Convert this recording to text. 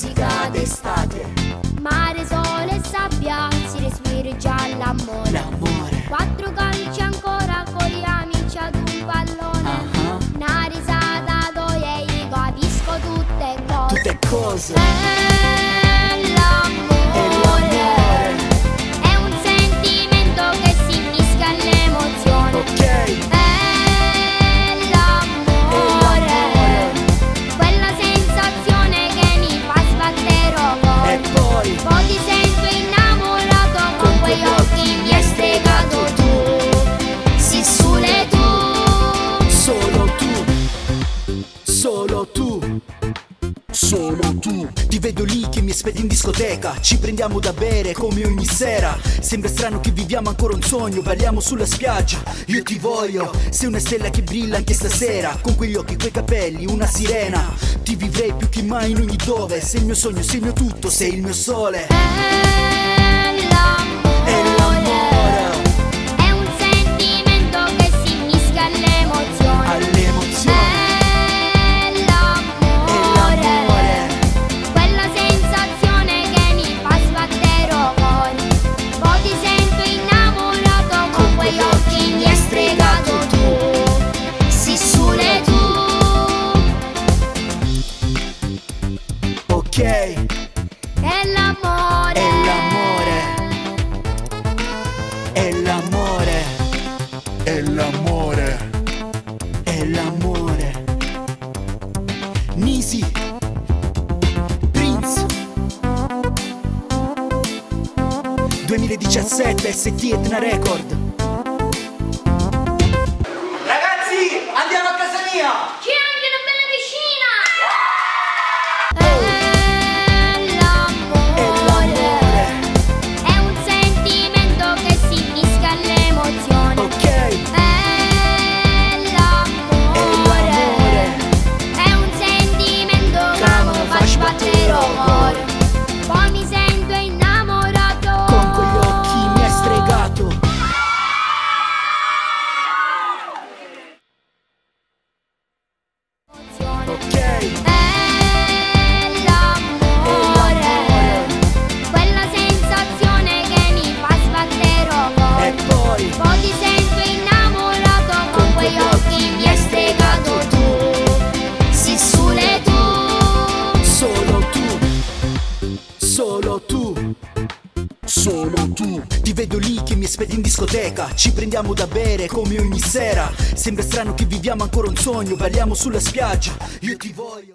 musica d'estate. Mare, sole e sabbia, si respira già l'amore. L'amore. Quattro calci ancora con gli amici ad un pallone. Una risata dove io capisco tutte cose. Tutte cose. L'amore è un sentimento che si mischia all'emozione. Ok. È l'amore, quella sensazione che mi fa sbattere il cuore. E poi ti sento innamorato con quegli occhi mi hai stregato tu. Sì, sole tu. solo tu, solo tu, solo tu. Ti vedo lì che mi aspetti in discoteca, ci prendiamo da bere come ogni sera. Sembra strano che viviamo ancora un sogno, balliamo sulla spiaggia. Io ti voglio, sei una stella che brilla anche stasera. Con quegli occhi, quei capelli, una sirena. Ti vivrei più che mai in ogni dove. Sei il mio sogno, sei il mio tutto, sei il mio sole. È l'amore, è un sentimento che si mischia all'emozione. All'emozione. È l'amore, quella sensazione che mi fa sbattere il cuore. Poi ti sento innamorato con quegli occhi mi hai stregato tu. Sì, sole tu. Ok. È l'amore, È l'amore, è l'amore, è l'amore, è l'amore. Nisi, Prince, 2017, ST Etna Record. Ragazzi, andiamo a casa mia! c'è anche una bella piscina. È l'amore, È un sentimento che si mischia all'emozione. ok. È l'amore, è un sentimento che mi fa sbattere il cuore. Poi mi sento innamorato Con quegli occhi mi hai stregato. Ok. È l'amore, quella sensazione che mi fa sbattere il cuore. E poi Poi ti sento innamorato con quegli occhi mi hai stregato tu. Sì, sole tu. solo tu, solo tu, solo tu. Ti vedo lì che mi aspetti in discoteca, ci prendiamo da bere come ogni sera. Sembra strano che viviamo ancora un sogno, balliamo sulla spiaggia. Io ti voglio.